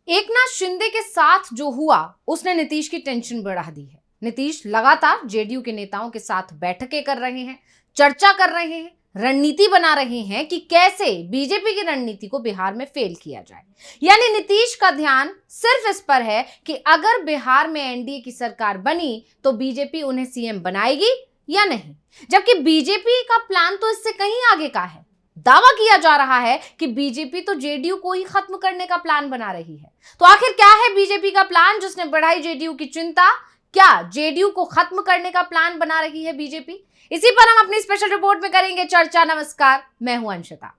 एकनाथ शिंदे के साथ जो हुआ उसने नीतीश की टेंशन बढ़ा दी है। नीतीश लगातार जेडीयू के नेताओं के साथ बैठकें कर रहे हैं, चर्चा कर रहे हैं, रणनीति बना रहे हैं कि कैसे बीजेपी की रणनीति को बिहार में फेल किया जाए। यानी नीतीश का ध्यान सिर्फ इस पर है कि अगर बिहार में एनडीए की सरकार बनी तो बीजेपी उन्हें सीएम बनाएगी या नहीं, जबकि बीजेपी का प्लान तो इससे कहीं आगे का है। दावा किया जा रहा है कि बीजेपी तो जेडीयू को ही खत्म करने का प्लान बना रही है। तो आखिर क्या है बीजेपी का प्लान जिसने बढ़ाई जेडीयू की चिंता? क्या जेडीयू को खत्म करने का प्लान बना रही है बीजेपी? इसी पर हम अपनी स्पेशल रिपोर्ट में करेंगे चर्चा। नमस्कार, मैं हूं अंशिता।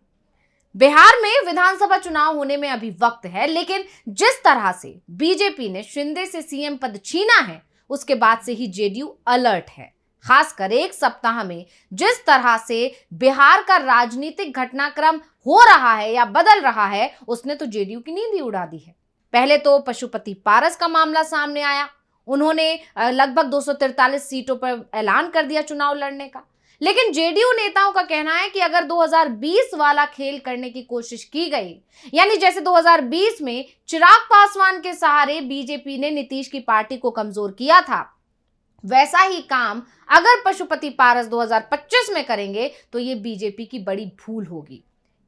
बिहार में विधानसभा चुनाव होने में अभी वक्त है, लेकिन जिस तरह से बीजेपी ने शिंदे से सीएम पद छीना है उसके बाद से ही जेडीयू अलर्ट है। खासकर एक सप्ताह में जिस तरह से बिहार का राजनीतिक घटनाक्रम हो रहा है या बदल रहा है, उसने तो जेडीयू की नींद ही उड़ा दी है। पहले तो पशुपति पारस का मामला सामने आया। उन्होंने लगभग 243 सीटों पर ऐलान कर दिया चुनाव लड़ने का। लेकिन जेडीयू नेताओं का कहना है कि अगर 2020 वाला खेल करने की कोशिश की गई, यानी जैसे 2020 में चिराग पासवान के सहारे बीजेपी ने नीतीश की पार्टी को कमजोर किया था, वैसा ही काम अगर पशुपति पारस 2025 में करेंगे तो ये बीजेपी की बड़ी भूल होगी।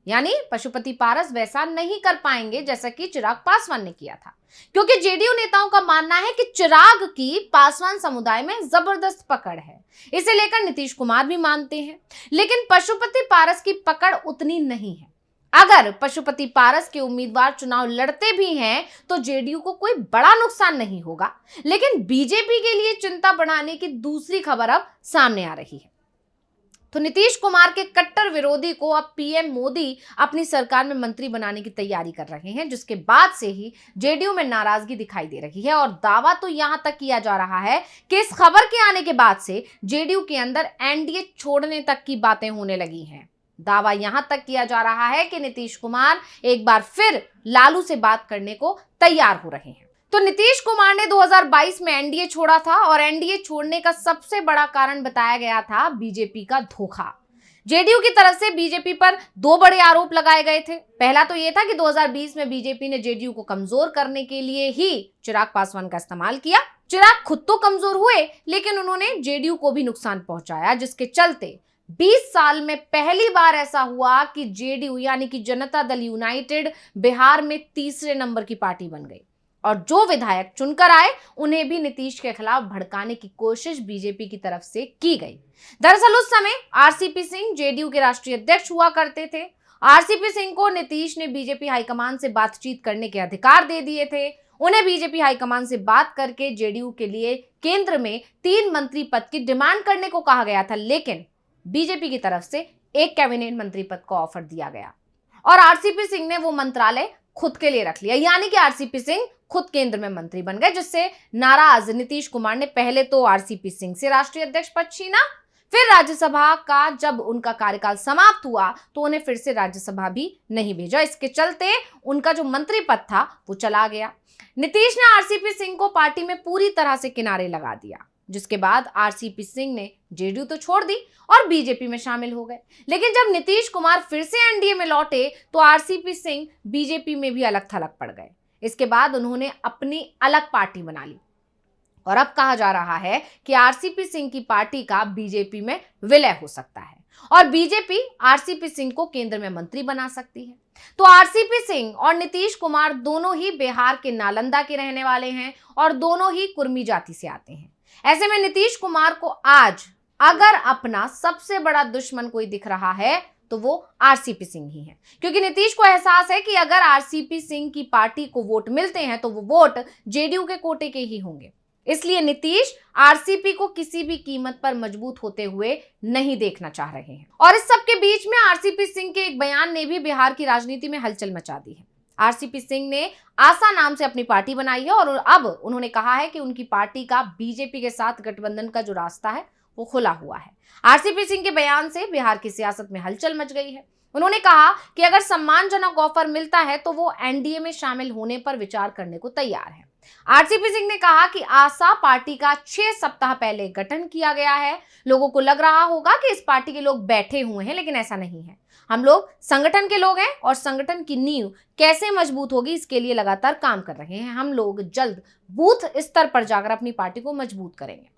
यानी पशुपति पारस वैसा नहीं कर पाएंगे जैसा कि चिराग पासवान ने किया था, क्योंकि जेडीयू नेताओं का मानना है कि चिराग की पासवान समुदाय में जबरदस्त पकड़ है। इसे लेकर नीतीश कुमार भी मानते हैं, लेकिन पशुपति पारस की पकड़ उतनी नहीं है। अगर पशुपति पारस के उम्मीदवार चुनाव लड़ते भी हैं तो जेडीयू को कोई बड़ा नुकसान नहीं होगा। लेकिन बीजेपी के लिए चिंता बढ़ाने की दूसरी खबर अब सामने आ रही है। तो नीतीश कुमार के कट्टर विरोधी को अब पीएम मोदी अपनी सरकार में मंत्री बनाने की तैयारी कर रहे हैं, जिसके बाद से ही जेडीयू में नाराजगी दिखाई दे रही है। और दावा तो यहां तक किया जा रहा है कि इस खबर के आने के बाद से जेडीयू के अंदर एनडीए छोड़ने तक की बातें होने लगी हैं। दावा यहां तक किया जा रहा है कि नीतीश कुमार एक बार फिर लालू से बात करने को तैयार हो रहे हैं। तो नीतीश कुमार ने 2022 में एनडीए छोड़ा था और एनडीए छोड़ने का सबसे बड़ा कारण बताया गया था बीजेपी का धोखा। जेडीयू की तरफ से बीजेपी पर दो बड़े आरोप लगाए गए थे। पहला तो यह था कि 2020 में बीजेपी ने जेडीयू को कमजोर करने के लिए ही चिराग पासवान का इस्तेमाल किया। चिराग खुद तो कमजोर हुए, लेकिन उन्होंने जेडीयू को भी नुकसान पहुंचाया, जिसके चलते 20 साल में पहली बार ऐसा हुआ कि जेडीयू यानी कि जनता दल यूनाइटेड बिहार में तीसरे नंबर की पार्टी बन गई। और जो विधायक चुनकर आए उन्हें भी नीतीश के खिलाफ भड़काने की कोशिश बीजेपी की तरफ से की गई। दरअसल उस समय आरसीपी सिंह जेडीयू के राष्ट्रीय अध्यक्ष हुआ करते थे। आरसीपी सिंह को नीतीश ने बीजेपी हाईकमान से बातचीत करने के अधिकार दे दिए थे। उन्हें बीजेपी हाईकमान से बात करके जेडीयू के लिए केंद्र में 3 मंत्री पद की डिमांड करने को कहा गया था, लेकिन बीजेपी की तरफ से एक कैबिनेट मंत्री पद का ऑफर दिया गया और आरसीपी सिंह ने वो मंत्रालय खुद के लिए रख लिया। यानी कि आरसीपी सिंह खुद केंद्र में मंत्री बन गए, जिससे नाराज नीतीश कुमार ने पहले तो आरसीपी सिंह से राष्ट्रीय अध्यक्ष पद छीना, फिर राज्यसभा का जब उनका कार्यकाल समाप्त हुआ तो उन्हें फिर से राज्यसभा भी नहीं भेजा। इसके चलते उनका जो मंत्री पद था वो चला गया। नीतीश ने आरसीपी सिंह को पार्टी में पूरी तरह से किनारे लगा दिया, जिसके बाद आरसीपी सिंह ने जेडीयू तो छोड़ दी और बीजेपी में शामिल हो गए। लेकिन जब नीतीश कुमार फिर से एनडीए में लौटे तो आरसीपी सिंह बीजेपी में भी अलग थलग पड़ गए। इसके बाद उन्होंने अपनी अलग पार्टी बना ली और अब कहा जा रहा है कि आरसीपी सिंह की पार्टी का बीजेपी में विलय हो सकता है और बीजेपी आरसीपी सिंह को केंद्र में मंत्री बना सकती है। तो आरसीपी सिंह और नीतीश कुमार दोनों ही बिहार के नालंदा के रहने वाले हैं और दोनों ही कुर्मी जाति से आते हैं। ऐसे में नीतीश कुमार को आज अगर अपना सबसे बड़ा दुश्मन कोई दिख रहा है तो वो आरसीपी सिंह ही है, क्योंकि नीतीश को एहसास है कि अगर आरसीपी सिंह की पार्टी को वोट मिलते हैं तो वो वोट जेडीयू के कोटे के ही होंगे। इसलिए नीतीश आरसीपी को किसी भी कीमत पर मजबूत होते हुए नहीं देखना चाह रहे हैं। और इस सब के बीच में आरसीपी सिंह के एक बयान ने भी बिहार की राजनीति में हलचल मचा दी है। आरसीपी सिंह ने आशा नाम से अपनी पार्टी बनाई है और अब उन्होंने कहा है कि उनकी पार्टी का बीजेपी के साथ गठबंधन का जो रास्ता है वो खुला हुआ है। आरसीपी सिंह के बयान से बिहार की सियासत में हलचल मच गई है। उन्होंने कहा कि अगर सम्मानजनक ऑफर मिलता है तो वो एनडीए में शामिल होने पर विचार करने को तैयार है। आरसीपी सिंह ने कहा कि आशा पार्टी का 6 सप्ताह पहले गठन किया गया है। लोगों को लग रहा होगा कि इस पार्टी के लोग बैठे हुए हैं, लेकिन ऐसा नहीं है। हम लोग संगठन के लोग हैं और संगठन की नींव कैसे मजबूत होगी इसके लिए लगातार काम कर रहे हैं। हम लोग जल्द बूथ स्तर पर जाकर अपनी पार्टी को मजबूत करेंगे।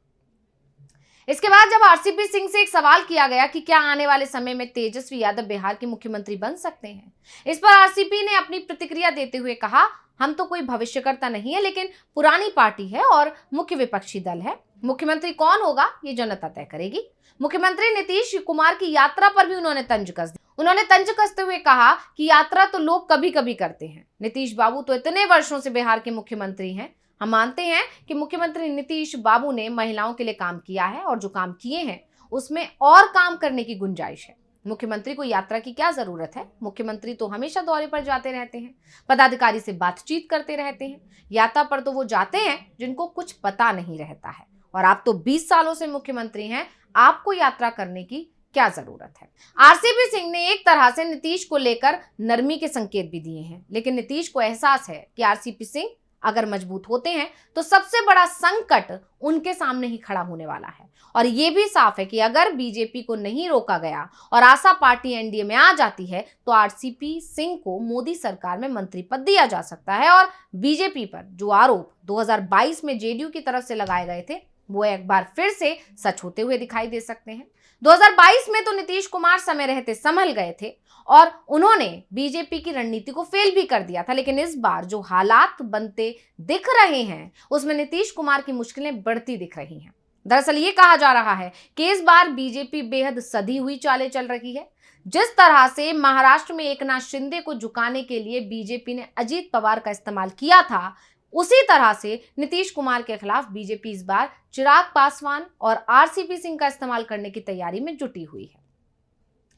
इसके बाद जब आरसीपी सिंह से एक सवाल किया गया कि क्या आने वाले समय में तेजस्वी यादव बिहार के मुख्यमंत्री बन सकते हैं, इस पर आरसीपी ने अपनी प्रतिक्रिया देते हुए कहा, हम तो कोई भविष्यकर्ता नहीं है, लेकिन पुरानी पार्टी है और मुख्य विपक्षी दल है। मुख्यमंत्री कौन होगा ये जनता तय करेगी। मुख्यमंत्री नीतीश कुमार की यात्रा पर भी उन्होंने तंज कस दी। उन्होंने तंज कसते हुए कहा कि यात्रा तो लोग कभी कभी करते हैं, नीतीश बाबू तो इतने वर्षों से बिहार के मुख्यमंत्री हैं। हम मानते हैं कि मुख्यमंत्री नीतीश बाबू ने महिलाओं के लिए काम किया है और जो काम किए हैं उसमें और काम करने की गुंजाइश है। मुख्यमंत्री को यात्रा की क्या जरूरत है, मुख्यमंत्री तो हमेशा दौरे पर जाते रहते हैं, पदाधिकारी से बातचीत करते रहते हैं। यात्रा पर तो वो जाते हैं जिनको कुछ पता नहीं रहता है, और आप तो 20 सालों से मुख्यमंत्री हैं, आपको यात्रा करने की क्या जरूरत है। आरसीपी सिंह ने एक तरह से नीतीश को लेकर नरमी के संकेत भी दिए हैं, लेकिन नीतीश को एहसास है कि आरसीपी सिंह अगर मजबूत होते हैं तो सबसे बड़ा संकट उनके सामने ही खड़ा होने वाला है। और यह भी साफ है कि अगर बीजेपी को नहीं रोका गया और आशा पार्टी एनडीए में आ जाती है तो आरसीपी सिंह को मोदी सरकार में मंत्री पद दिया जा सकता है, और बीजेपी पर जो आरोप 2022 में जेडीयू की तरफ से लगाए गए थे वो एक बार फिर से सच होते हुए दिखाई दे सकते हैं। 2022 में तो नीतीश कुमार समय रहते संभल गए थे और उन्होंने बीजेपी की रणनीति को फेल भी कर दिया था, लेकिन इस बार जो हालात बनते दिख रहे हैं उसमें नीतीश कुमार की मुश्किलें बढ़ती दिख रही हैं। दरअसल ये कहा जा रहा है कि इस बार बीजेपी बेहद सधी हुई चालें चल रही है। जिस तरह से महाराष्ट्र में एकनाथ शिंदे को झुकाने के लिए बीजेपी ने अजीत पवार का इस्तेमाल किया था, उसी तरह से नीतीश कुमार के खिलाफ बीजेपी इस बार चिराग पासवान और आरसीपी सिंह का इस्तेमाल करने की तैयारी में जुटी हुई है,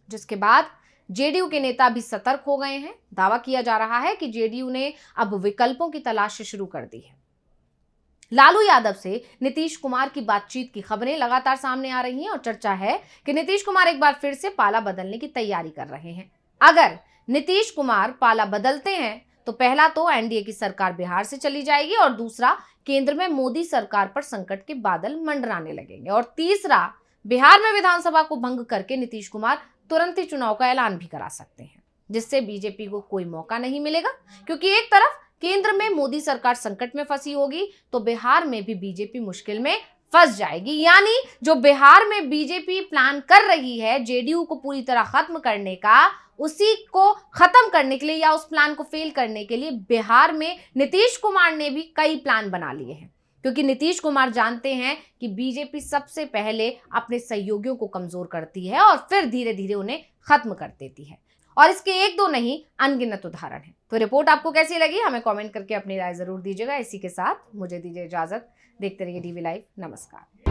जिसके बाद जेडीयू के नेता भी सतर्क हो गए हैं। दावा किया जा रहा है कि जेडीयू ने अब विकल्पों की तलाश शुरू कर दी है। लालू यादव से नीतीश कुमार की बातचीत की खबरें लगातार सामने आ रही हैं और चर्चा है कि नीतीश कुमार एक बार फिर से पाला बदलने की तैयारी कर रहे हैं। अगर नीतीश कुमार पाला बदलते हैं तो पहला तो एनडीए की सरकार बिहार से चली जाएगी और दूसरा केंद्र में मोदी सरकार पर संकट के बादल मंडराने लगेंगे, और तीसरा बिहार में विधानसभा को भंग करके नीतीश कुमार तुरंत ही चुनाव का ऐलान भी करा सकते हैं, जिससे बीजेपी को कोई मौका नहीं मिलेगा। क्योंकि एक तरफ केंद्र में मोदी सरकार संकट में फंसी होगी तो बिहार में भी बीजेपी मुश्किल में फंस जाएगी। यानी जो बिहार में बीजेपी प्लान कर रही है जेडीयू को पूरी तरह खत्म करने का, उसी को खत्म करने के लिए या उस प्लान को फेल करने के लिए बिहार में नीतीश कुमार ने भी कई प्लान बना लिए हैं। क्योंकि नीतीश कुमार जानते हैं कि बीजेपी सबसे पहले अपने सहयोगियों को कमजोर करती है और फिर धीरे धीरे उन्हें खत्म कर देती है, और इसके एक दो नहीं अनगिनत उदाहरण हैं। तो रिपोर्ट आपको कैसी लगी हमें कमेंट करके अपनी राय जरूर दीजिएगा। इसी के साथ मुझे दीजिए इजाजत। देखते रहिए डीवी लाइव। नमस्कार।